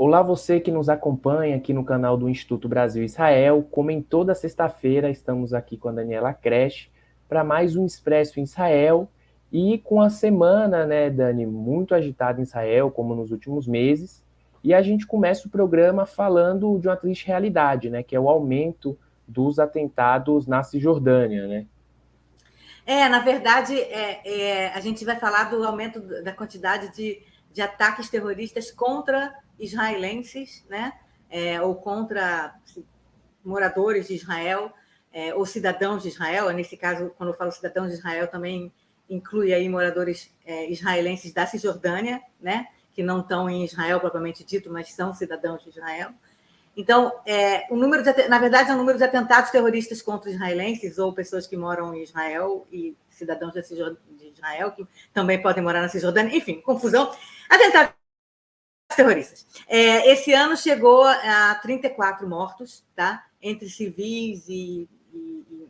Olá, você que nos acompanha aqui no canal do Instituto Brasil Israel. Como em toda sexta-feira, estamos aqui com a Daniela Kresh para mais um Expresso em Israel. E com a semana, né, Dani, muito agitada em Israel, como nos últimos meses. E a gente começa o programa falando de uma triste realidade, né, que é o aumento dos atentados na Cisjordânia, né? Na verdade, a gente vai falar do aumento da quantidade de ataques terroristas contra israelenses, né? Ou contra moradores de Israel, ou cidadãos de Israel. Nesse caso, quando eu falo cidadãos de Israel, também inclui aí moradores israelenses da Cisjordânia, né? Que não estão em Israel propriamente dito, mas são cidadãos de Israel. Então, na verdade, é o número de atentados terroristas contra israelenses ou pessoas que moram em Israel e cidadãos de Israel, que também podem morar na Cisjordânia, enfim, confusão. Atentados terroristas. Esse ano chegou a 34 mortos, tá? Entre civis e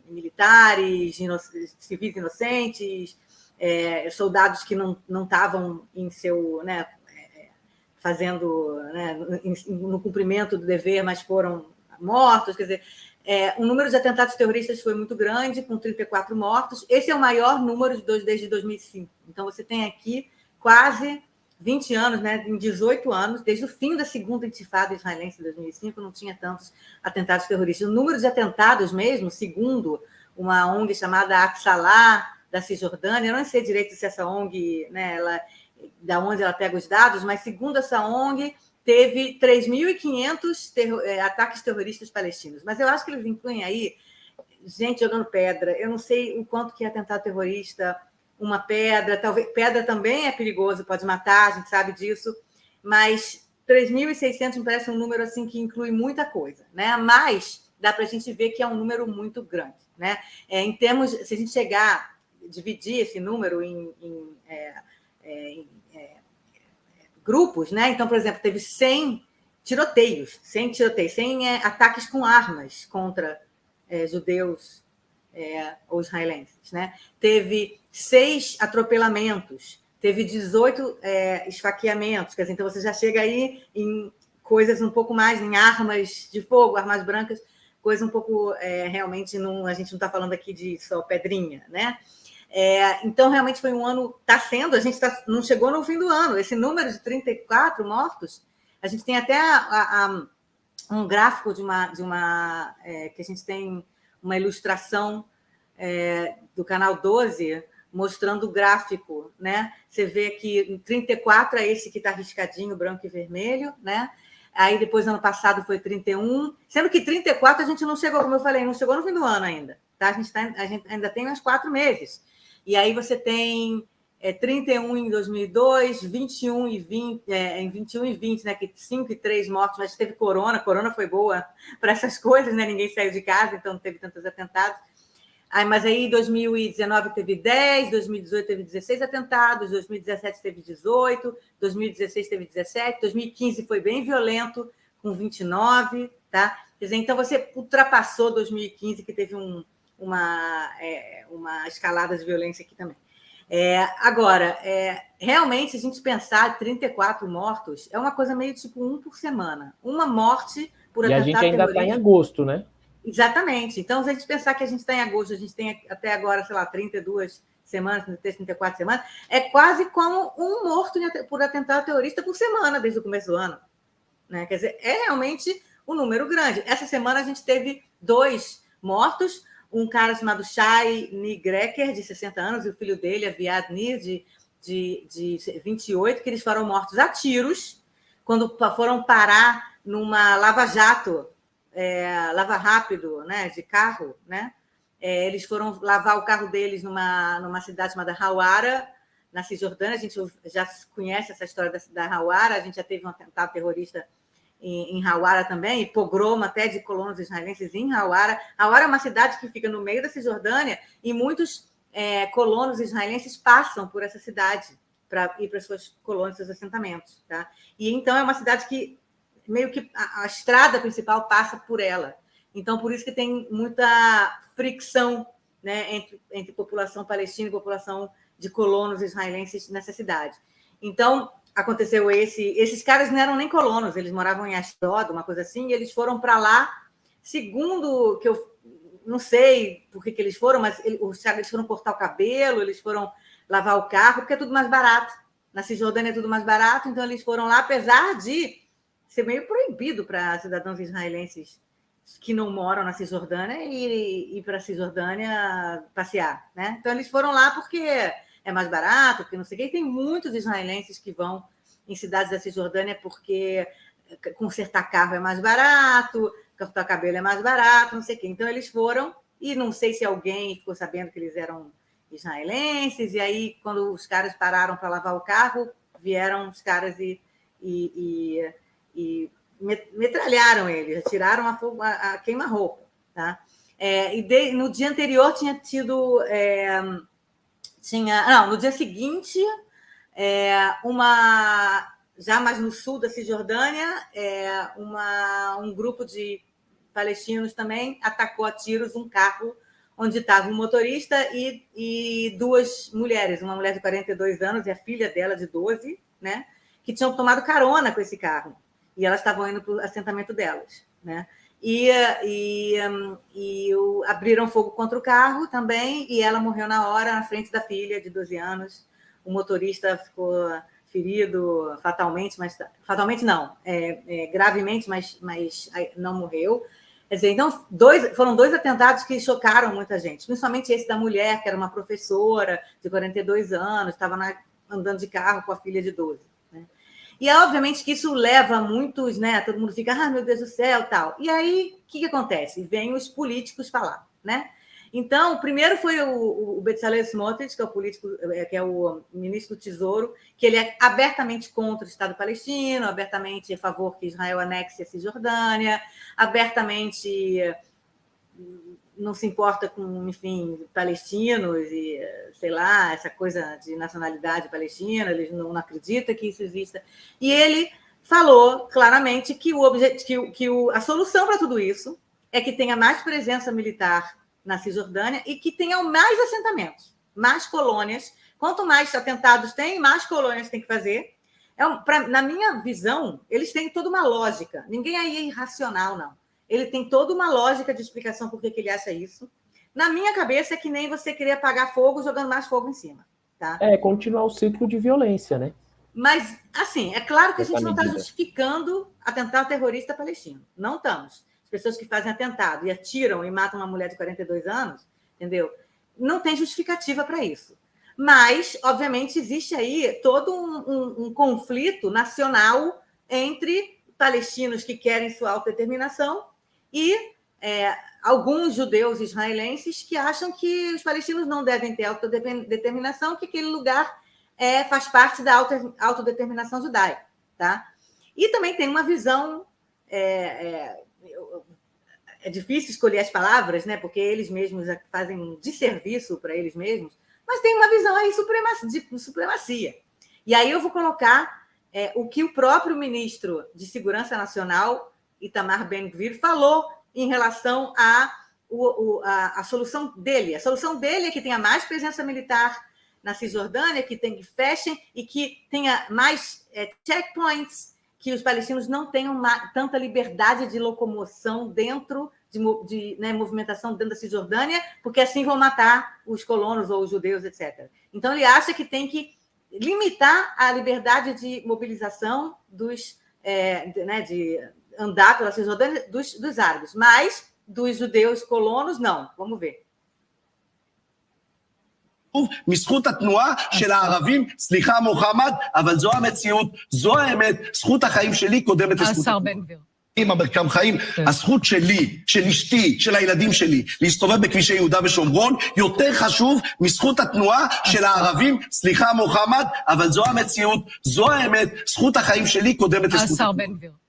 militares, civis inocentes, soldados que não estavam em seu... Né, fazendo, né, no cumprimento do dever, mas foram mortos. Quer dizer, o número de atentados terroristas foi muito grande, com 34 mortos. Esse é o maior número desde 2005. Então, você tem aqui quase 20 anos, né, em 18 anos, desde o fim da segunda intifada israelense em 2005, não tinha tantos atentados terroristas. O número de atentados mesmo, segundo uma ONG chamada Aqsalá, da Cisjordânia, eu não sei direito se essa ONG, né, da onde ela pega os dados, mas segundo essa ONG, teve 3.500 ataques terroristas palestinos. Mas eu acho que eles incluem aí gente jogando pedra. Eu não sei o quanto que é atentado terrorista, uma pedra, talvez pedra também é perigoso, pode matar, a gente sabe disso, mas 3.600 me parece um número assim que inclui muita coisa, né? Mas dá para a gente ver que é um número muito grande, né? Em termos, se a gente chegar dividir esse número em grupos, né? Então, por exemplo, teve 100 tiroteios, 100 ataques com armas contra judeus ou israelenses, né? Teve 6 atropelamentos, teve 18 esfaqueamentos, quer dizer, então você já chega aí em coisas um pouco mais, em armas de fogo, armas brancas, coisa um pouco, realmente, a gente não está falando aqui de só pedrinha, né? Então, realmente foi um ano, está sendo, a gente não chegou no fim do ano, esse número de 34 mortos, a gente tem até um gráfico que a gente tem uma ilustração do canal 12, mostrando o gráfico, né? Você vê que 34 é esse que está riscadinho, branco e vermelho, né? Aí depois, ano passado, foi 31, sendo que 34 a gente não chegou, como eu falei, não chegou no fim do ano ainda, tá? A gente ainda tem uns 4 meses. E aí você tem 31 em 2002, 21 e 20, em 21 e 20, né, que 5 e 3 mortos, mas teve corona foi boa para essas coisas, né? Ninguém saiu de casa, então não teve tantos atentados. Mas aí em 2019 teve 10, 2018 teve 16 atentados, 2017 teve 18, 2016 teve 17, 2015 foi bem violento, com 29, tá? Quer dizer, então você ultrapassou 2015, que teve uma escalada de violência aqui também. Agora, realmente, se a gente pensar 34 mortos, é uma coisa meio tipo 1 por semana. Uma morte por atentado terrorista. E a gente ainda está em agosto, né? Exatamente. Então, se a gente pensar que a gente está em agosto, a gente tem até agora, sei lá, 32 semanas, 34 semanas, é quase como um morto por atentado terrorista por semana, desde o começo do ano. Né? Quer dizer, é realmente um número grande. Essa semana a gente teve 2 mortos, um cara chamado Shai Nigreker, de 60 anos, e o filho dele, Aviad Nir, de 28, que eles foram mortos a tiros quando foram parar numa lava-jato, lava rápido, né, de carro, né? Eles foram lavar o carro deles numa cidade chamada Hawara, na Cisjordânia. A gente já conhece essa história da Hawara, a gente já teve um atentado terrorista em Hawara também, e pogroma até de colonos israelenses em Hawara. Hawara é uma cidade que fica no meio da Cisjordânia e muitos colonos israelenses passam por essa cidade para ir para suas colônias, seus assentamentos. Tá? E então é uma cidade que meio que a estrada principal passa por ela. Então, por isso que tem muita fricção, né, entre população palestina e população de colonos israelenses nessa cidade. Então, aconteceu esses caras não eram nem colonos, eles moravam em Ashdod, uma coisa assim, e eles foram para lá, segundo que eu não sei por que eles foram, mas os caras eles foram cortar o cabelo, eles foram lavar o carro, porque é tudo mais barato. Na Cisjordânia é tudo mais barato, então eles foram lá, apesar de ser meio proibido para cidadãos israelenses que não moram na Cisjordânia ir para a Cisjordânia passear, né? Então eles foram lá porque é mais barato, porque não sei o quê. E tem muitos israelenses que vão em cidades da Cisjordânia porque consertar carro é mais barato, cortar cabelo é mais barato, não sei o quê. Então eles foram, e não sei se alguém ficou sabendo que eles eram israelenses, e aí, quando os caras pararam para lavar o carro, vieram os caras e metralharam eles, tiraram a queima-roupa. Tá? No dia anterior tinha tido... no dia seguinte, já mais no sul da Cisjordânia, um grupo de palestinos também atacou a tiros um carro onde estava um motorista e duas mulheres, uma mulher de 42 anos e a filha dela de 12, né, que tinham tomado carona com esse carro. E elas estavam indo para o assentamento delas. Né? Abriram fogo contra o carro também, e ela morreu na hora, na frente da filha de 12 anos. O motorista ficou ferido fatalmente, mas fatalmente não, gravemente, mas não morreu. Quer dizer, então, foram 2 atentados que chocaram muita gente, principalmente esse da mulher, que era uma professora de 42 anos, estava andando de carro com a filha de 12. Né? E, obviamente, que isso leva muitos, né? Todo mundo fica, meu Deus do céu, tal. E aí, o que acontece? Vêm os políticos falar, né? Então, primeiro foi o Bezalel Smotrich, que é o político, que é o ministro do Tesouro, que ele é abertamente contra o Estado palestino, abertamente a favor que Israel anexe a Cisjordânia, abertamente não se importa com, enfim, palestinos e, sei lá, essa coisa de nacionalidade palestina, ele não acredita que isso exista. E ele falou claramente que a solução para tudo isso é que tenha mais presença militar na Cisjordânia e que tenham mais assentamentos, mais colônias. Quanto mais atentados tem, mais colônias tem que fazer. Na minha visão, eles têm toda uma lógica. Ninguém aí é irracional, não. Ele tem toda uma lógica de explicação por que ele acha isso. Na minha cabeça, é que nem você querer apagar fogo jogando mais fogo em cima. Tá? Continuar o ciclo de violência, né? Mas, assim, é claro que a gente não está justificando atentado terrorista palestino. Não estamos. As pessoas que fazem atentado e atiram e matam uma mulher de 42 anos, entendeu? Não tem justificativa para isso. Mas, obviamente, existe aí todo um conflito nacional entre palestinos que querem sua autodeterminação e alguns judeus israelenses que acham que os palestinos não devem ter autodeterminação, que aquele lugar faz parte da autodeterminação judaica. Tá? E também tem uma visão... É difícil escolher as palavras, né? Porque eles mesmos fazem um desserviço para eles mesmos, mas tem uma visão aí de supremacia. E aí eu vou colocar o que o próprio ministro de Segurança Nacional, Itamar Ben-Gvir, falou em relação à solução dele. A solução dele é que tenha mais presença militar na Cisjordânia, que fechem e que tenha mais checkpoints, que os palestinos não tenham tanta liberdade de locomoção dentro de movimentação dentro da Cisjordânia, porque assim vão matar os colonos ou os judeus, etc. Então, ele acha que tem que limitar a liberdade de mobilização de andar pela Cisjordânia dos árabes, mas dos judeus colonos, não. Vamos ver. מזכות התנועה של הערבים, סליחה מוחמד, אבל זו המציאות, זו האמת, זכות החיים שלי קודמת לזכות התנועה. המרקם חיים, הזכות שלי, של אשתי, של הילדים שלי, להסתובב בכבישי יהודה ושומרון, יותר חשוב מזכות התנועה של הערבים, סליחה מוחמד, אבל זו המציאות, זו האמת, זכות החיים שלי קודמת לזכות התנועה.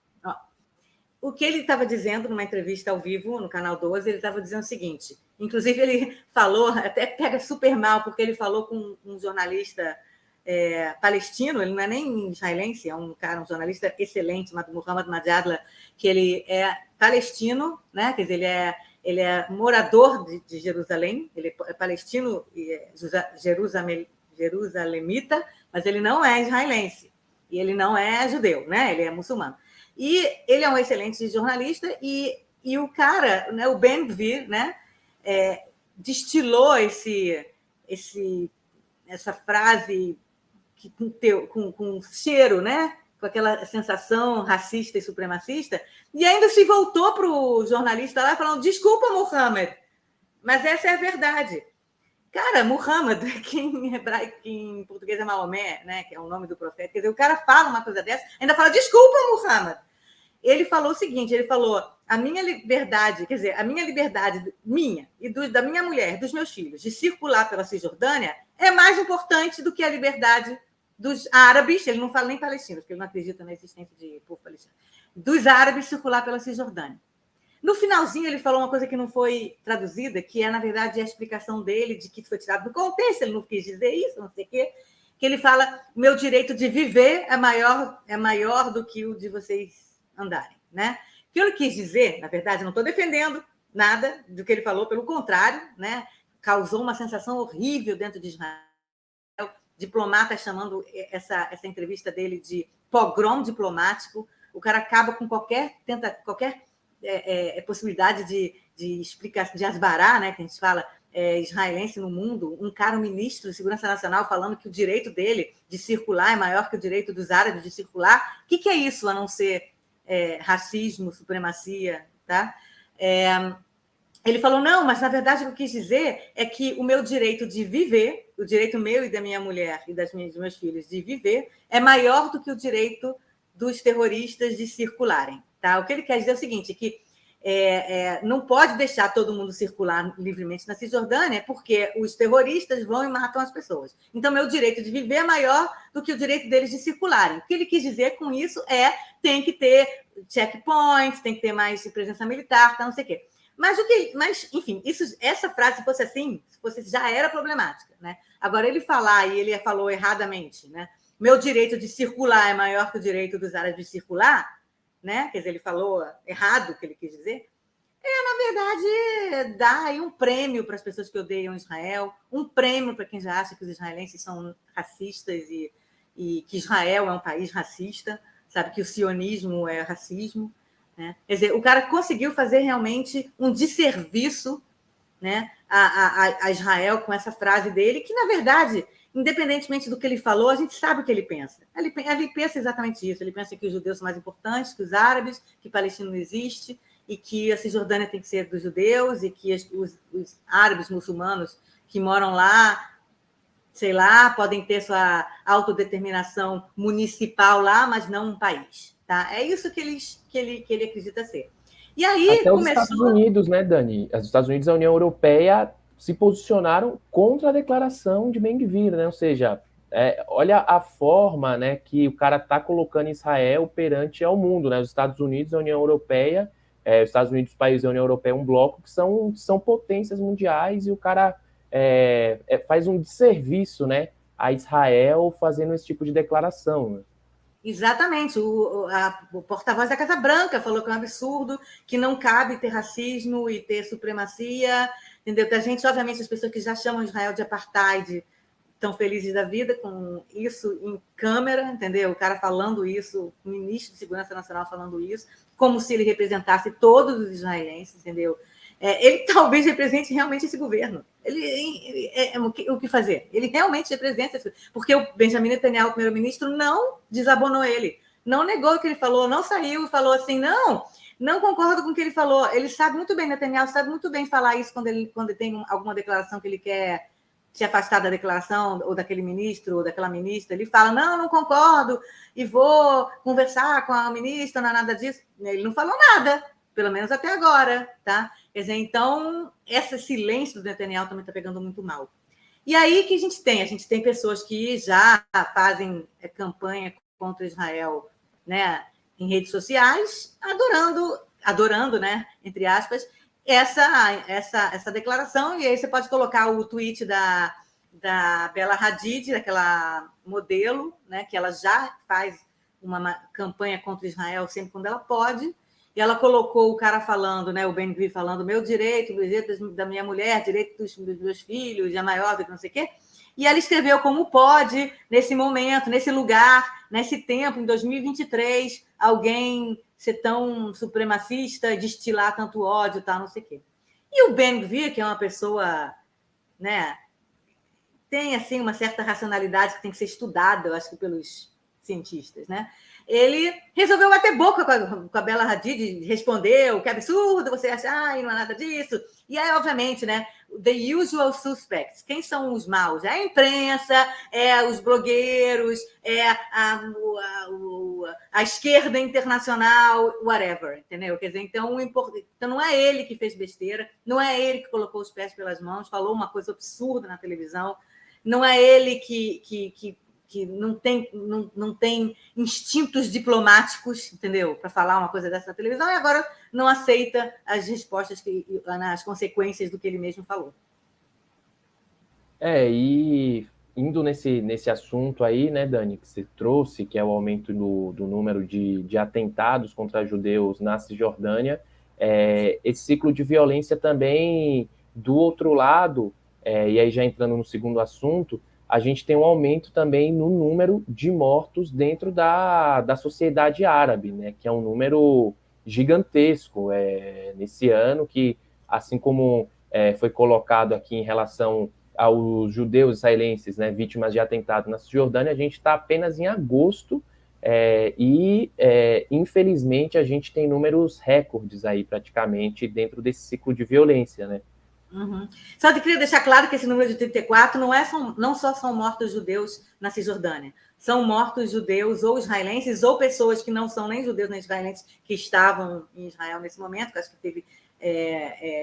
O que ele estava dizendo numa entrevista ao vivo no Canal 12, ele estava dizendo o seguinte, inclusive ele falou, até pega super mal, porque ele falou com um jornalista palestino, ele não é nem israelense, é um jornalista excelente, chamado Muhammad Majadla, que ele é palestino, né? Quer dizer, ele é morador de Jerusalém, ele é palestino e jerusalemita, mas ele não é israelense. E ele não é judeu, né? Ele é muçulmano. E ele é um excelente jornalista e o cara, né, o Ben Gvir, né, destilou essa frase com cheiro, né? Com aquela sensação racista e supremacista, e ainda se voltou para o jornalista lá falando: desculpa, Muhammad, mas essa é a verdade. Cara, Muhammad, que em hebraico, que em português é Maomé, né? Que é o nome do profeta. Quer dizer, o cara fala uma coisa dessa, ainda fala: desculpa, Muhammad. Ele falou o seguinte: ele falou, a minha liberdade, quer dizer, a minha liberdade, minha e da minha mulher, dos meus filhos, de circular pela Cisjordânia é mais importante do que a liberdade dos árabes, ele não fala nem palestinos, porque ele não acredita na existência de povo palestino, dos árabes circular pela Cisjordânia. No finalzinho, ele falou uma coisa que não foi traduzida, que é, na verdade, a explicação dele de que foi tirado do contexto, ele não quis dizer isso, não sei o quê, que ele fala: meu direito de viver é maior do que o de vocês andarem, né? O que ele quis dizer, na verdade, não estou defendendo nada do que ele falou, pelo contrário, né? Causou uma sensação horrível dentro de Israel, diplomatas chamando essa entrevista dele de pogrom diplomático. O cara acaba com qualquer possibilidade de explicação, de asbará, né, que a gente fala, israelense no mundo. Um cara, um ministro de Segurança Nacional, falando que o direito dele de circular é maior que o direito dos árabes de circular. O que é isso, a não ser racismo, supremacia, tá? Ele falou: não, mas na verdade o que eu quis dizer é que o meu direito de viver, o direito meu e da minha mulher e dos meus filhos de viver, é maior do que o direito dos terroristas de circularem. Tá? O que ele quer dizer é o seguinte: que não pode deixar todo mundo circular livremente na Cisjordânia, porque os terroristas vão e matam as pessoas. Então, meu direito de viver é maior do que o direito deles de circularem. O que ele quis dizer com isso tem que ter checkpoints, tem que ter mais presença militar, tá, não sei o quê. Mas enfim, essa frase, se fosse assim, já era problemática, né? Agora, ele falar, e ele falou erradamente, né? Meu direito de circular é maior que o direito dos árabes de circular, né? Quer dizer, ele falou errado o que ele quis dizer. Na verdade, dá aí um prêmio para as pessoas que odeiam Israel, um prêmio para quem já acha que os israelenses são racistas e que Israel é um país racista, sabe, que o sionismo é racismo, né? Quer dizer, o cara conseguiu fazer realmente um desserviço, né, a Israel com essa frase dele, que, na verdade, independentemente do que ele falou, a gente sabe o que ele pensa. Ele pensa exatamente isso. Ele pensa que os judeus são mais importantes que os árabes, que Palestina não existe, e que a Cisjordânia tem que ser dos judeus, e que os árabes muçulmanos que moram lá, sei lá, podem ter sua autodeterminação municipal lá, mas não um país. Tá? É isso que ele acredita ser. E aí até os Estados Unidos, né, Dani? Os Estados Unidos e a União Europeia se posicionaram contra a declaração de Ben Gvir, né? Ou seja, olha a forma, né, que o cara está colocando Israel perante ao mundo, né? Os Estados Unidos e a União Europeia, os Estados Unidos, os países da União Europeia, um bloco que são potências mundiais, e o cara faz um desserviço, né, a Israel fazendo esse tipo de declaração, né? Exatamente. O porta-voz da Casa Branca falou que é um absurdo, que não cabe ter racismo e ter supremacia, entendeu? A gente, obviamente, as pessoas que já chamam Israel de apartheid estão felizes da vida com isso em câmera, entendeu? O cara falando isso, o ministro de Segurança Nacional falando isso, como se ele representasse todos os israelenses, entendeu? Ele talvez represente realmente esse governo. O que fazer? Ele realmente representa, porque o Benjamin Netanyahu, o primeiro-ministro, não desabonou ele, não negou o que ele falou, não saiu e falou assim: não concordo com o que ele falou. Ele sabe muito bem, Netanyahu sabe muito bem falar isso quando tem alguma declaração que ele quer se afastar da declaração, ou daquele ministro, ou daquela ministra. Ele fala: não concordo, e vou conversar com a ministra, não é nada disso. Ele não falou nada, pelo menos até agora, tá? Quer dizer, então, esse silêncio do Netanyahu também está pegando muito mal. E aí, o que a gente tem? A gente tem pessoas que já fazem campanha contra Israel, né, em redes sociais, adorando, né, entre aspas, essa declaração. E aí você pode colocar o tweet da Bella Hadid, daquela modelo, né, que ela já faz uma campanha contra Israel sempre quando ela pode. E ela colocou o cara falando, né, o Ben Gvir falando: meu direito, o direito da minha mulher, direito dos meus filhos, é maior do que não sei o quê. E ela escreveu como pode, nesse momento, nesse lugar, nesse tempo, em 2023, alguém ser tão supremacista, destilar tanto ódio, tal, não sei o quê. E o Ben-Gvir, que é uma pessoa, né, tem assim uma certa racionalidade que tem que ser estudada, eu acho que pelos cientistas, né? Ele resolveu bater boca com a Bella Hadid, respondeu que absurdo você achar, não é nada disso. E aí, obviamente, né? The usual suspects. Quem são os maus? É a imprensa, é os blogueiros, é a esquerda internacional, whatever, entendeu? Quer dizer, então não é ele que fez besteira, não é ele que colocou os pés pelas mãos, falou uma coisa absurda na televisão, não é ele que não tem instintos diplomáticos, entendeu? Para falar uma coisa dessa na televisão, e agora não aceita as respostas, as consequências do que ele mesmo falou. E indo nesse assunto aí, né, Dani, que você trouxe, que é o aumento do número de atentados contra judeus na Cisjordânia, esse ciclo de violência também, do outro lado, e aí já entrando no segundo assunto, a gente tem um aumento também no número de mortos dentro da sociedade árabe, né, que é um número gigantesco nesse ano, que assim como foi colocado aqui em relação aos judeus israelenses, né, vítimas de atentado na Cisjordânia, a gente está apenas em agosto infelizmente, a gente tem números recordes aí praticamente dentro desse ciclo de violência, né? Uhum. Só que queria deixar claro que esse número de 34 não só são mortos judeus na Cisjordânia, são mortos judeus ou israelenses ou pessoas que não são nem judeus nem israelenses que estavam em Israel nesse momento, que acho que teve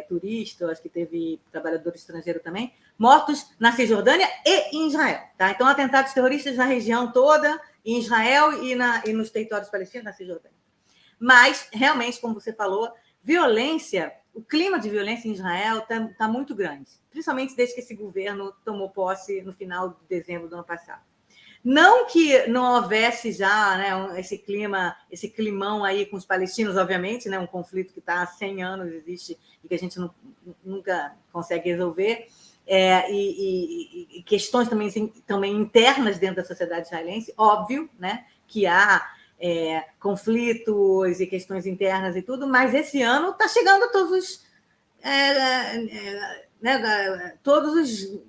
turista, acho que teve trabalhador estrangeiro também, mortos na Cisjordânia e em Israel. Tá? Então, atentados terroristas na região toda, em Israel e nos territórios palestinos, na Cisjordânia. Mas, realmente, como você falou, violência, o clima de violência em Israel está muito grande, principalmente desde que esse governo tomou posse no final de dezembro do ano passado. Não que não houvesse já, né, esse climão aí com os palestinos, obviamente, né, um conflito que está há 100 anos, existe e que a gente nunca consegue resolver, e questões também internas dentro da sociedade israelense, óbvio, né, que há conflitos e questões internas e tudo, mas esse ano está chegando todos os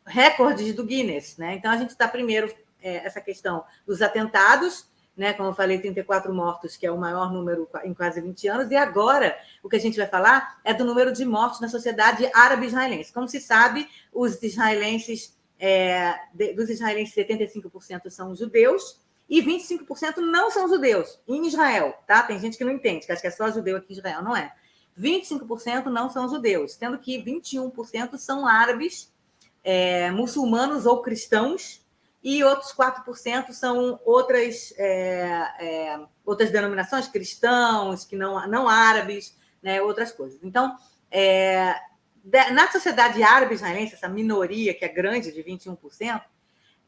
recordes do Guinness, né? Então, a gente está primeiro essa questão dos atentados, né? Como eu falei, 34 mortos, que é o maior número em quase 20 anos, e agora o que a gente vai falar é do número de mortos na sociedade árabe-israelense. Como se sabe, os israelenses, dos israelenses, 75% são judeus e 25% não são judeus em Israel, tá? Tem gente que não entende, que acha que é só judeu aqui em Israel, não é. 25% não são judeus, sendo que 21% são árabes, muçulmanos ou cristãos, e outros 4% são outras denominações, cristãos, que não árabes, né, outras coisas. Então, na sociedade árabe israelense, essa minoria que é grande, de 21%,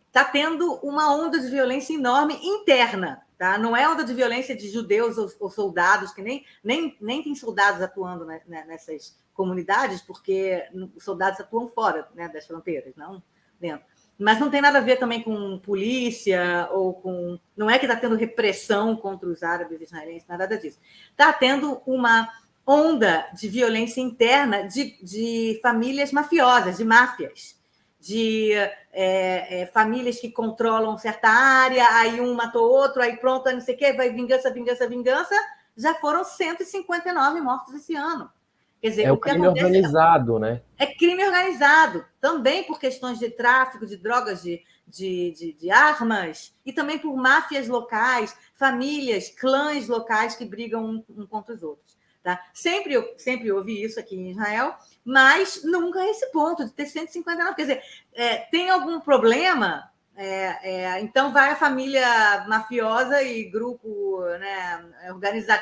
está tendo uma onda de violência enorme interna. Tá? Não é onda de violência de judeus ou soldados, que nem tem soldados atuando nessas comunidades, porque os soldados atuam fora, né, das fronteiras, não dentro. Mas não tem nada a ver também com polícia ou com... Não é que está tendo repressão contra os árabes israelenses, nada disso. Está tendo uma onda de violência interna de famílias mafiosas, de máfias, de famílias que controlam certa área, aí um matou outro, aí pronto, não sei o quê, vai vingança, já foram 159 mortos esse ano. Quer dizer, o crime organizado, né? É crime organizado, também por questões de tráfico de drogas, de armas, e também por máfias locais, famílias, clãs locais que brigam um contra os outros. Tá? Sempre houve isso aqui em Israel, mas nunca a esse ponto de ter 159. Quer dizer, tem algum problema, então vai a família mafiosa e grupo, né,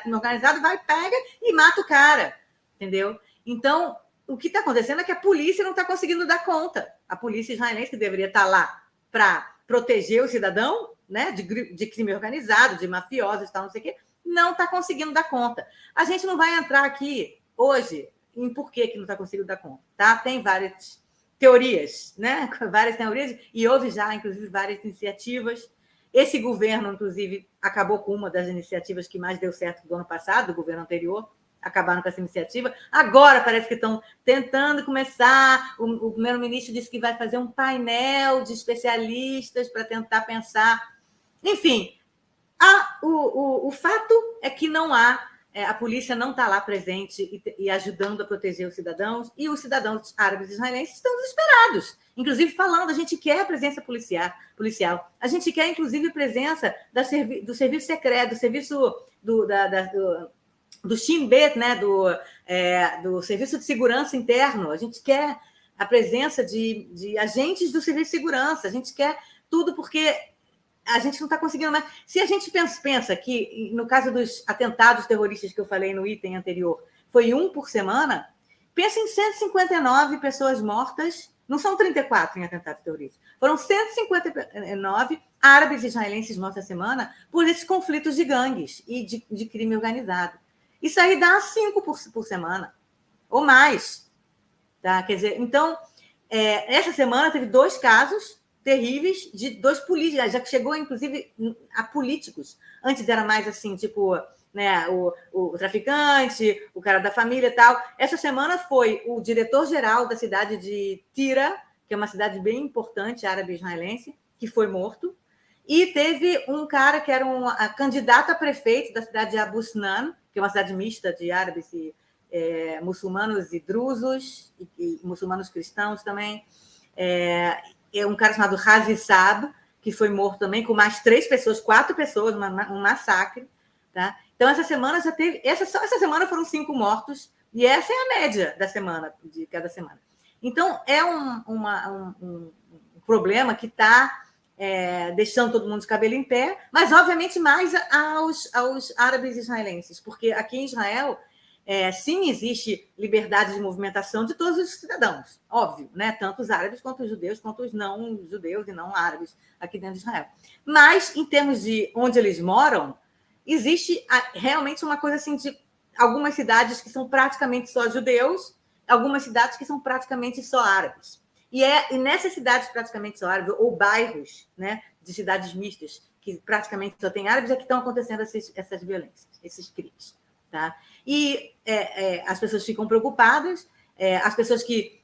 crime organizado, vai, pega e mata o cara, entendeu? Então, o que está acontecendo é que a polícia não está conseguindo dar conta. A polícia israelense, que deveria estar lá para proteger o cidadão, né, de crime organizado, de mafiosos e tal, não sei o quê, não está conseguindo dar conta. A gente não vai entrar aqui hoje em por que não está conseguindo dar conta. Tá? Tem várias teorias, né? Várias teorias, e houve já, inclusive, várias iniciativas. Esse governo, inclusive, acabou com uma das iniciativas que mais deu certo do ano passado, do governo anterior, acabaram com essa iniciativa. Agora parece que estão tentando começar. O primeiro-ministro disse que vai fazer um painel de especialistas para tentar pensar. Enfim, o fato é que não há, a polícia não está lá presente e ajudando a proteger os cidadãos, e os cidadãos árabes e israelenses estão desesperados, inclusive falando, a gente quer a presença policial, a gente quer, inclusive, a presença do serviço secreto, do serviço do Shin Bet, né, do Serviço de Segurança Interno, a gente quer a presença de agentes do Serviço de Segurança, a gente quer tudo, porque a gente não está conseguindo mais. Se a gente pensa que, no caso dos atentados terroristas que eu falei no item anterior, foi um por semana, pensa em 159 pessoas mortas, não são 34 em atentados terroristas, foram 159 árabes e israelenses mortos a semana por esses conflitos de gangues e de crime organizado. Isso aí dá 5 por semana, ou mais. Tá? Quer dizer, então, essa semana teve 2 casos terríveis de 2 políticos, já que chegou, inclusive, a políticos. Antes era mais assim, tipo, né, o traficante, o cara da família e tal. Essa semana foi o diretor-geral da cidade de Tira, que é uma cidade bem importante, árabe-israelense, que foi morto. E teve um cara que era a candidata a prefeito da cidade de Abu Sinan, que é uma cidade mista de árabes e muçulmanos e drusos, e muçulmanos cristãos também. É um cara chamado Razi Saab, que foi morto também, com mais 3 pessoas, 4 pessoas, um massacre. Tá? Então, essa semana já teve. Essa semana foram 5 mortos, e essa é a média da semana, de cada semana. Então, é um problema que está deixando todo mundo de cabelo em pé, mas, obviamente, mais aos árabes israelenses, porque aqui em Israel. Sim, existe liberdade de movimentação de todos os cidadãos, óbvio, né? Tanto os árabes quanto os judeus, quanto os não judeus e não árabes aqui dentro de Israel. Mas, em termos de onde eles moram, existe realmente uma coisa assim de algumas cidades que são praticamente só judeus, algumas cidades que são praticamente só árabes. E nessas cidades praticamente só árabes, ou bairros, né, de cidades mistas, que praticamente só tem árabes, é que estão acontecendo essas violências, esses crimes. Tá? E as pessoas ficam preocupadas, as pessoas que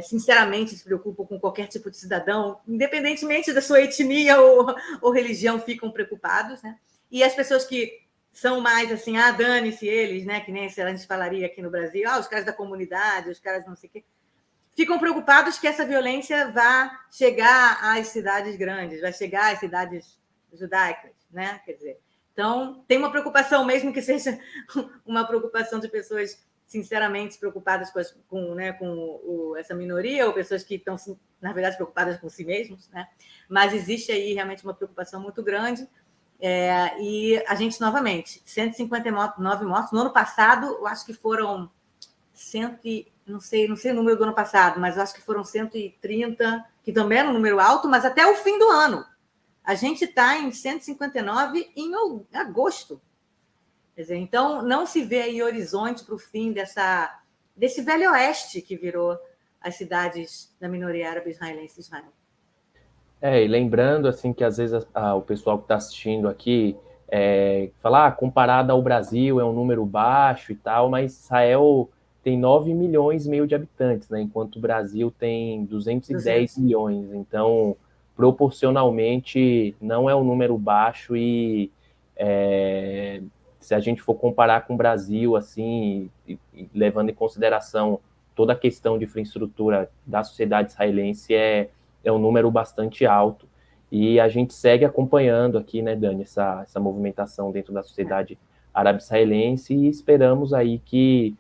sinceramente se preocupam com qualquer tipo de cidadão, independentemente da sua etnia ou religião, ficam preocupados, né? E as pessoas que são mais assim, dane-se eles, né? Que nem a gente falaria aqui no Brasil, os caras da comunidade, os caras não sei o quê, ficam preocupados que essa violência vá chegar às cidades grandes, vai chegar às cidades judaicas, né? Quer dizer, então, tem uma preocupação, mesmo que seja uma preocupação de pessoas sinceramente preocupadas com essa minoria, ou pessoas que estão, na verdade, preocupadas com si mesmos, né? Mas existe aí realmente uma preocupação muito grande. E a gente, novamente, 159 mortos. No ano passado, eu acho que foram não sei o número do ano passado, mas eu acho que foram 130, que também era um número alto, mas até o fim do ano. A gente está em 159 em agosto. Quer dizer, então, não se vê aí horizonte para o fim desse velho oeste que virou as cidades da minoria árabe israelense de Israel. E lembrando assim, que às vezes o pessoal que está assistindo aqui fala, comparado ao Brasil é um número baixo e tal, mas Israel tem 9 milhões e meio de habitantes, né, enquanto o Brasil tem 210 milhões. Então, proporcionalmente, não é um número baixo e se a gente for comparar com o Brasil, assim, e levando em consideração toda a questão de infraestrutura da sociedade israelense, é um número bastante alto. E a gente segue acompanhando aqui, né, Dani, essa movimentação dentro da sociedade árabe-israelense e esperamos aí que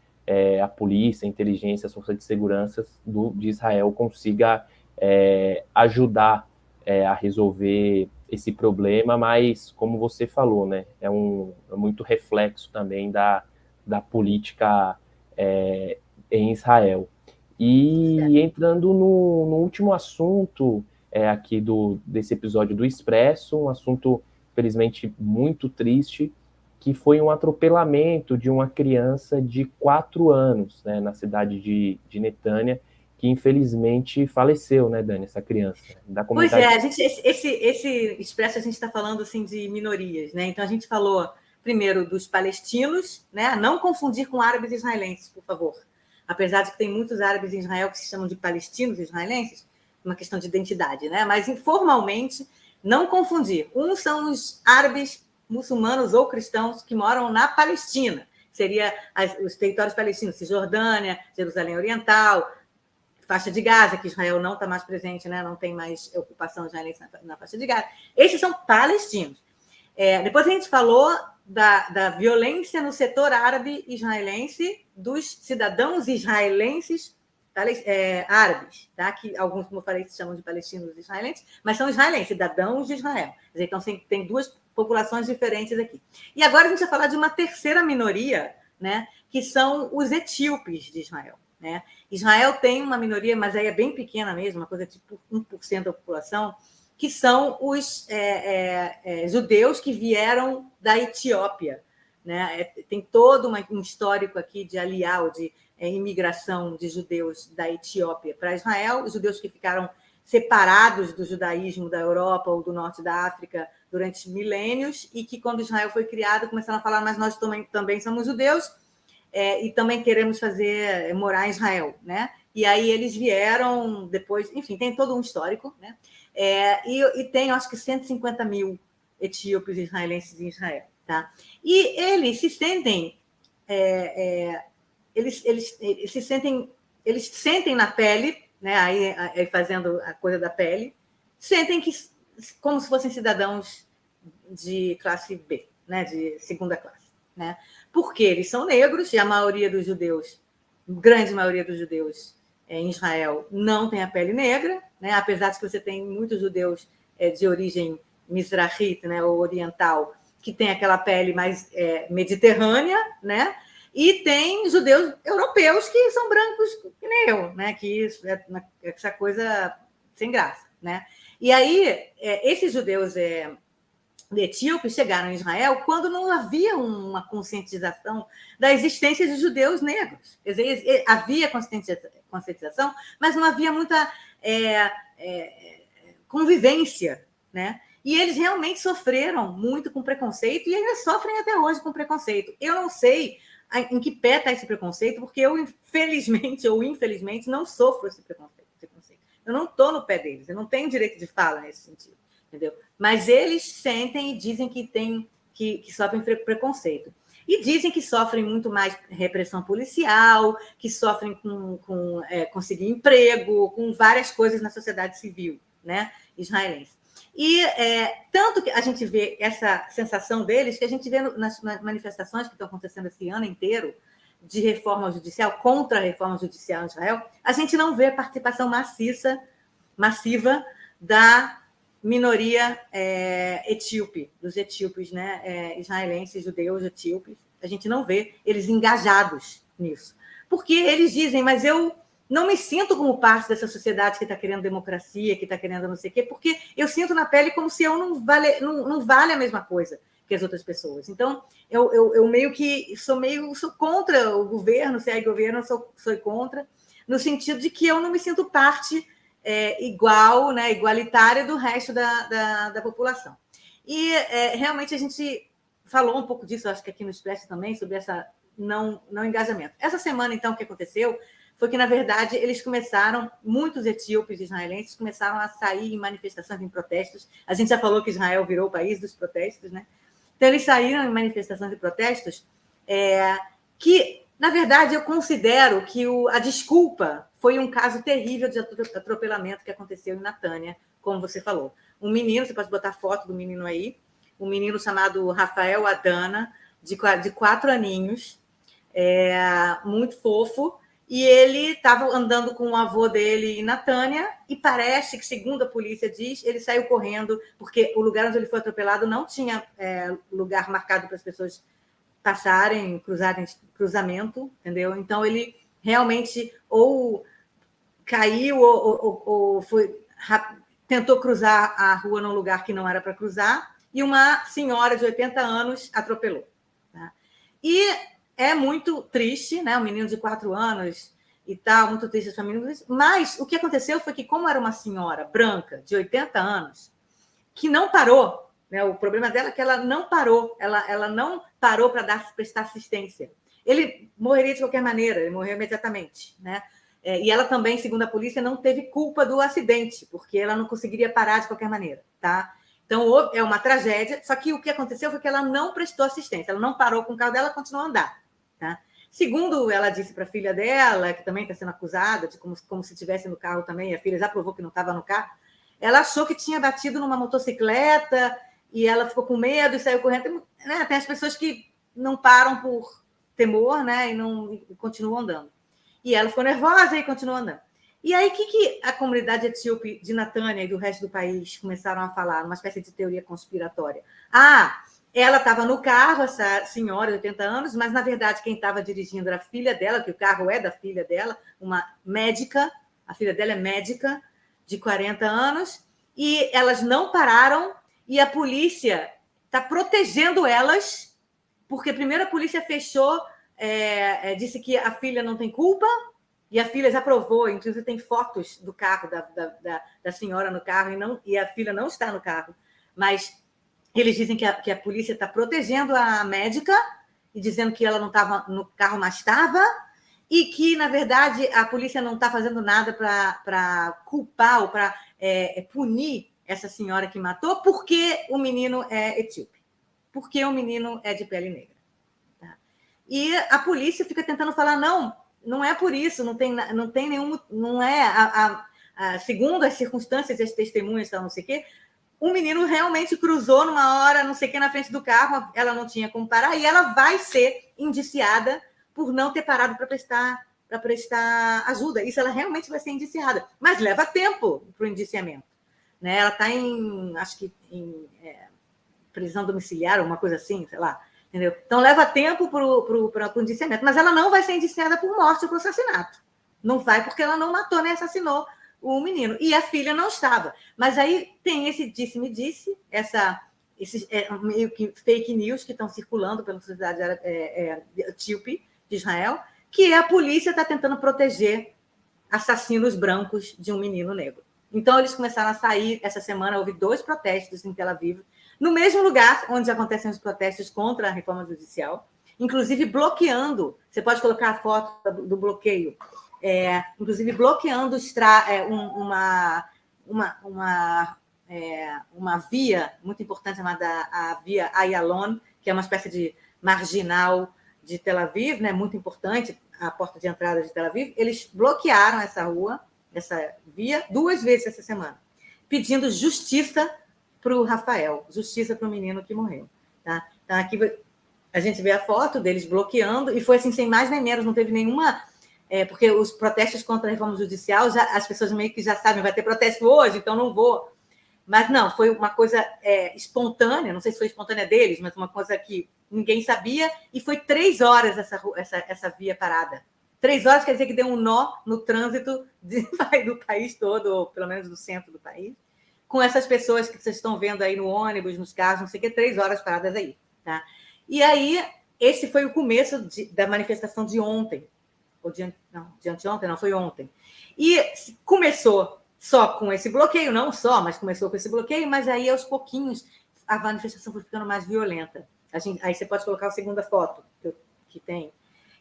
a polícia, a inteligência, a força de segurança de Israel consiga ajudar a resolver esse problema, mas, como você falou, né, é muito reflexo também da política em Israel. E entrando no último assunto aqui desse episódio do Expresso, um assunto, infelizmente, muito triste, que foi um atropelamento de uma criança de 4 anos, né, na cidade de Netânia, que infelizmente faleceu, né, Dani, essa criança. Da comunidade... Pois é, esse Expresso a gente está falando assim, de minorias, né? Então a gente falou primeiro dos palestinos, né? Não confundir com árabes israelenses, por favor. Apesar de que tem muitos árabes em Israel que se chamam de palestinos israelenses, uma questão de identidade, né? Mas informalmente, não confundir. Uns são os árabes muçulmanos ou cristãos que moram na Palestina, seria os territórios palestinos, Cisjordânia, Jerusalém Oriental, faixa de Gaza, que Israel não está mais presente, né? Não tem mais ocupação israelense na faixa de Gaza. Esses são palestinos. Depois a gente falou da violência no setor árabe israelense dos cidadãos israelenses árabes, tá? Que alguns, como eu falei, se chamam de palestinos israelenses, mas são israelenses, cidadãos de Israel. Quer dizer, então, tem duas populações diferentes aqui. E agora a gente vai falar de uma terceira minoria, né? Que são os etíopes de Israel. Né? Israel tem uma minoria, mas aí é bem pequena mesmo, uma coisa tipo 1% da população, que são os judeus que vieram da Etiópia. Né? Tem todo um histórico aqui de alial, de imigração de judeus da Etiópia para Israel, os judeus que ficaram separados do judaísmo da Europa ou do norte da África durante milênios, e que, quando Israel foi criado, começaram a falar, mas nós também somos judeus, e também queremos morar em Israel. Né? E aí eles vieram depois, enfim, tem todo um histórico, né? E tem, acho que, 150 mil etíopes israelenses em Israel. Tá? E eles se sentem... Eles sentem na pele, né? Aí fazendo a coisa da pele, sentem que como se fossem cidadãos de classe B, né? De segunda classe. Né? Porque eles são negros e a maioria dos judeus, grande maioria dos judeus em Israel, não tem a pele negra, né? Apesar de que você tem muitos judeus de origem mizrahit, né? Ou oriental, que tem aquela pele mais mediterrânea, né? E tem judeus europeus que são brancos que nem eu, né? Que isso é essa coisa sem graça. Né? E aí, esses judeus etíopes chegaram em Israel quando não havia uma conscientização da existência de judeus negros. Quer dizer, havia conscientização, mas não havia muita convivência. Né? E eles realmente sofreram muito com preconceito e ainda sofrem até hoje com preconceito. Eu não sei em que pé está esse preconceito, porque eu, felizmente ou infelizmente, não sofro esse preconceito. Eu não estou no pé deles, eu não tenho direito de fala nesse sentido. Entendeu? Mas eles sentem e dizem que sofrem preconceito. E dizem que sofrem muito mais repressão policial, que sofrem com conseguir emprego, com várias coisas na sociedade civil, né, israelense. E tanto que a gente vê essa sensação deles, que a gente vê nas manifestações que estão acontecendo esse ano inteiro, de reforma judicial, contra a reforma judicial em Israel, a gente não vê participação massiva da minoria etíope, dos etíopes, né, israelenses, judeus etíopes. A gente não vê eles engajados nisso. Porque eles dizem, mas eu não me sinto como parte dessa sociedade que está querendo democracia, que está querendo não sei o quê, porque eu sinto na pele como se eu não vale a mesma coisa que as outras pessoas. Então, eu meio que sou contra o governo, se é governo, eu sou contra, no sentido de que eu não me sinto parte igual, né, igualitária do resto da população. E realmente a gente falou um pouco disso, acho que aqui no Expresso também, sobre essa não engajamento. Essa semana, então, o que aconteceu foi que, na verdade, muitos etíopes israelenses começaram a sair em manifestações, em protestos. A gente já falou que Israel virou o país dos protestos, né? Então, eles saíram em manifestações e protestos que, na verdade, eu considero que a desculpa foi um caso terrível de atropelamento que aconteceu em Natânia, como você falou. Um menino, você pode botar a foto do menino aí, um menino chamado Rafael Adana, de 4 aninhos, muito fofo, e ele estava andando com o avô dele em Natânia, e parece que, segundo a polícia diz, ele saiu correndo, porque o lugar onde ele foi atropelado não tinha lugar marcado para as pessoas passarem, cruzamento, entendeu? Então, ele realmente ou caiu ou tentou cruzar a rua num lugar que não era para cruzar, e uma senhora de 80 anos atropelou. Tá? E é muito triste, né? Um menino de 4 anos e tal, muito triste a família. Mas o que aconteceu foi que, como era uma senhora branca, de 80 anos, que não parou, né? O problema dela é que ela não parou, ela não parou para prestar assistência. Ele morreria de qualquer maneira, ele morreu imediatamente, né? E ela também, segundo a polícia, não teve culpa do acidente, porque ela não conseguiria parar de qualquer maneira, tá? Então, é uma tragédia, só que o que aconteceu foi que ela não prestou assistência, ela não parou com o carro dela, continuou a andar, tá? Segundo ela disse para a filha dela, que também está sendo acusada, de como se estivesse no carro também, e a filha já provou que não estava no carro, ela achou que tinha batido numa motocicleta e ela ficou com medo e saiu correndo. Né? Tem as pessoas que não param por temor, né? E continuam andando. E ela ficou nervosa e continuou andando. E aí, o que a comunidade etíope de Natânia e do resto do país começaram a falar? Uma espécie de teoria conspiratória. Ela estava no carro, essa senhora de 80 anos, mas, na verdade, quem estava dirigindo era a filha dela, que o carro é da filha dela, uma médica, a filha dela é médica, de 40 anos, e elas não pararam, e a polícia está protegendo elas, porque primeiro a polícia fechou, disse que a filha não tem culpa, e a filha já provou, inclusive tem fotos do carro, da senhora no carro, e a filha não está no carro, mas eles dizem que a polícia está protegendo a médica e dizendo que ela não estava no carro, mas estava, e que, na verdade, a polícia não está fazendo nada para culpar ou para punir essa senhora que matou, porque o menino é etíope, porque o menino é de pele negra. Tá? E a polícia fica tentando falar, não é por isso, não tem nenhum... Não é... segundo as circunstâncias, as testemunhas, não sei o quê, o menino realmente cruzou numa hora, não sei o que, na frente do carro, ela não tinha como parar, e ela vai ser indiciada por não ter parado para prestar ajuda. Isso ela realmente vai ser indiciada. Mas leva tempo para o indiciamento. Né? Ela está acho que em prisão domiciliar, uma coisa assim, sei lá. Entendeu? Então leva tempo para o indiciamento. Mas ela não vai ser indiciada por morte ou por assassinato. Não vai porque ela não matou nem assassinou o menino. E a filha não estava. Mas aí tem esse disse-me-disse, esses meio que fake news que estão circulando pela sociedade etíope de Israel, que a polícia está tentando proteger assassinos brancos de um menino negro. Então, eles começaram a sair. Essa semana houve 2 protestos em Tel Aviv, no mesmo lugar onde acontecem os protestos contra a reforma judicial, inclusive bloqueando. Você pode colocar a foto do bloqueio. Inclusive bloqueando uma via muito importante chamada a via Ayalon, que é uma espécie de marginal de Tel Aviv, né, muito importante, a porta de entrada de Tel Aviv. Eles bloquearam essa rua, essa via, 2 vezes essa semana, pedindo justiça para o Rafael, justiça para o menino que morreu. Tá? Então, aqui a gente vê a foto deles bloqueando, e foi assim, sem mais nem menos, não teve nenhuma... porque os protestos contra a reforma judicial, as pessoas meio que já sabem, vai ter protesto hoje, então não vou. Mas não, foi uma coisa espontânea, não sei se foi espontânea deles, mas uma coisa que ninguém sabia, e foi 3 horas essa via parada. 3 horas quer dizer que deu um nó no trânsito do país todo, ou pelo menos do centro do país, com essas pessoas que vocês estão vendo aí no ônibus, nos carros, não sei o que, 3 horas paradas aí. Tá? E aí, esse foi o começo da manifestação de ontem, de anteontem, não, foi ontem. E começou só com esse bloqueio, não só, mas começou com esse bloqueio, mas aí, aos pouquinhos, a manifestação foi ficando mais violenta. Aí você pode colocar a segunda foto que tem.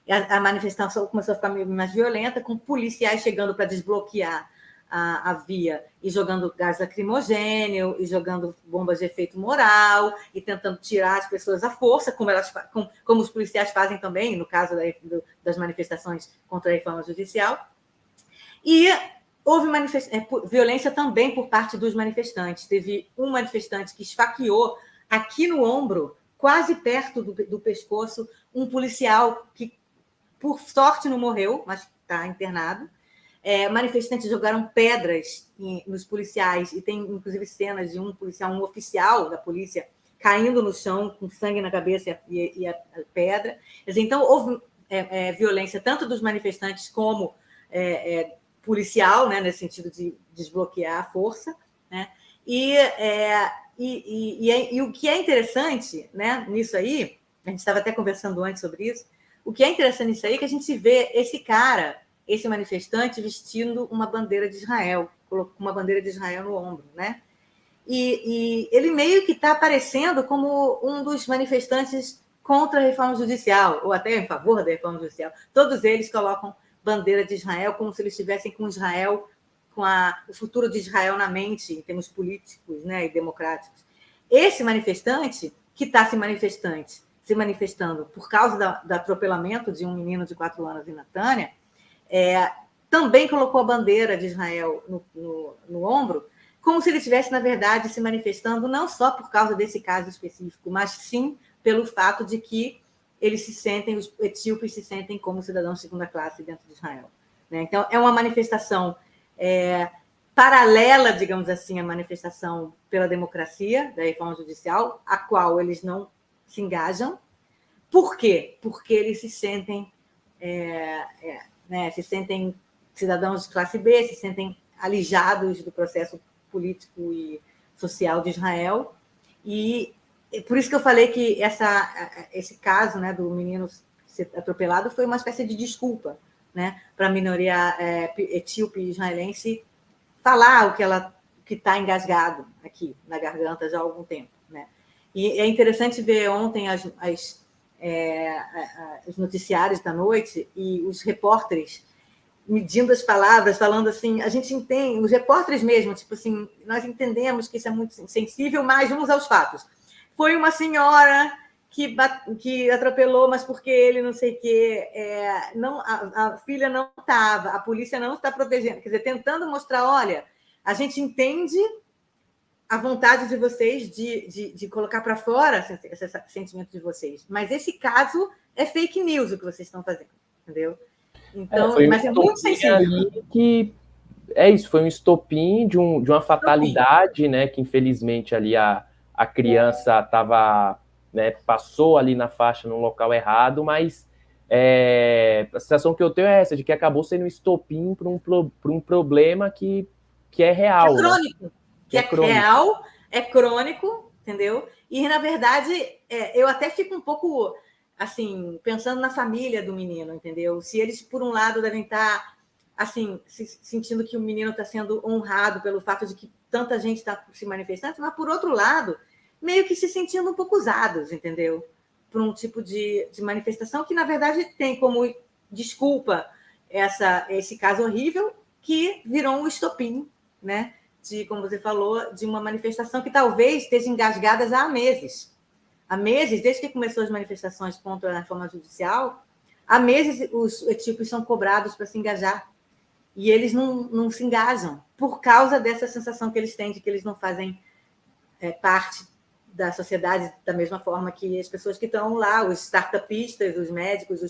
A manifestação começou a ficar mais violenta, com policiais chegando para desbloquear a via e jogando gás lacrimogêneo e jogando bombas de efeito moral e tentando tirar as pessoas à força, como os policiais fazem também, no caso das manifestações contra a reforma judicial. E houve violência também por parte dos manifestantes. Teve um manifestante que esfaqueou aqui no ombro, quase perto do pescoço, um policial que, por sorte, não morreu, mas está internado. Manifestantes jogaram pedras nos policiais, e tem, inclusive, cenas de um policial, um oficial da polícia, caindo no chão, com sangue na cabeça e a pedra. Então, houve violência tanto dos manifestantes como policial, né, nesse sentido de desbloquear a força. Né? E o que é interessante, né, nisso aí, a gente estava até conversando antes sobre isso, o que é interessante nisso aí é que a gente vê esse cara esse manifestante vestindo uma bandeira de Israel, colocou uma bandeira de Israel no ombro, né? E ele meio que está aparecendo como um dos manifestantes contra a reforma judicial, ou até em favor da reforma judicial. Todos eles colocam bandeira de Israel como se eles estivessem com Israel, com o futuro de Israel na mente, em termos políticos, né, e democráticos. Esse manifestante, que está se manifestando por causa do atropelamento de um menino de 4 anos em Natânia, também colocou a bandeira de Israel no ombro, como se ele estivesse, na verdade, se manifestando não só por causa desse caso específico, mas sim pelo fato de que eles se sentem, os etíopes se sentem como cidadãos de segunda classe dentro de Israel. Né? Então, é uma manifestação paralela, digamos assim, à manifestação pela democracia, da reforma judicial, a qual eles não se engajam. Por quê? Porque eles se sentem, se sentem cidadãos de classe B, se sentem alijados do processo político e social de Israel, e por isso que eu falei que esse caso, né, do menino ser atropelado foi uma espécie de desculpa, né, para a minoria etíope e israelense falar o que está engasgado aqui na garganta já há algum tempo, né? E é interessante ver ontem os noticiários da noite e os repórteres medindo as palavras, falando assim, a gente entende, os repórteres mesmo, tipo assim, nós entendemos que isso é muito sensível, mas vamos aos fatos. Foi uma senhora que atropelou, mas porque ele não sei o quê, a filha não estava, a polícia não está protegendo, quer dizer, tentando mostrar, olha, a gente entende a vontade de vocês de colocar para fora esse sentimento de vocês, mas esse caso é fake news o que vocês estão fazendo, entendeu? Então, mas é muito sensível. Que isso, foi um estopim de uma fatalidade, né? Que infelizmente ali a criança estava, né, passou ali na faixa no local errado, mas a sensação que eu tenho é essa, de que acabou sendo um estopim para um problema que é real. É crônico. Né? Que é crônico. Real, é crônico, entendeu? E, na verdade, eu até fico um pouco assim, pensando na família do menino, entendeu? Se eles, por um lado, devem estar assim, sentindo que o menino está sendo honrado pelo fato de que tanta gente está se manifestando, mas, por outro lado, meio que se sentindo um pouco usados, entendeu? Por um tipo de manifestação que, na verdade, tem como desculpa esse caso horrível que virou um estopim, né? Como você falou, de uma manifestação que talvez esteja engasgada já há meses. Há meses, desde que começou as manifestações contra a reforma judicial, há meses os etíopes são cobrados para se engajar. E eles não se engajam por causa dessa sensação que eles têm de que eles não fazem parte da sociedade da mesma forma que as pessoas que estão lá, os startupistas, os médicos,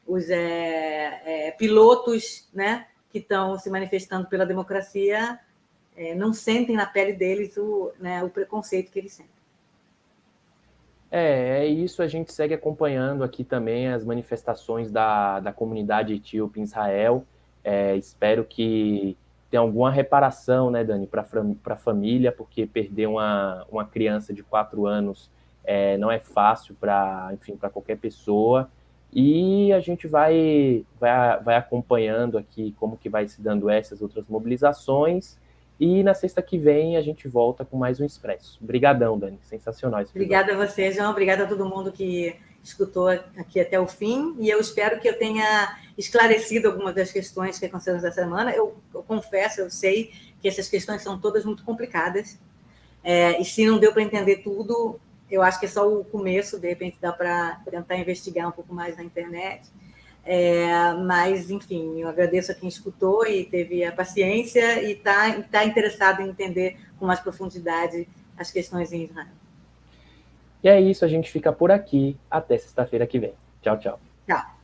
os pilotos, né, que estão se manifestando pela democracia, não sentem na pele deles o preconceito que eles sentem. É isso, a gente segue acompanhando aqui também as manifestações da comunidade etíope em Israel. Espero que tenha alguma reparação, né, Dani, para a família, porque perder uma criança de 4 anos não é fácil para qualquer pessoa. E a gente vai acompanhando aqui como que vai se dando essas outras mobilizações. E na sexta que vem a gente volta com mais um Expresso. Obrigadão, Dani. Sensacional. Obrigada a você, João. Obrigada a todo mundo que escutou aqui até o fim. E eu espero que eu tenha esclarecido algumas das questões que aconteceram essa semana. Eu confesso, eu sei que essas questões são todas muito complicadas. E se não deu para entender tudo, eu acho que é só o começo. De repente dá para tentar investigar um pouco mais na internet. Mas, enfim, eu agradeço a quem escutou e teve a paciência e está interessado em entender com mais profundidade as questões em Israel. E é isso, a gente fica por aqui. Até sexta-feira que vem. Tchau, tchau. Tchau.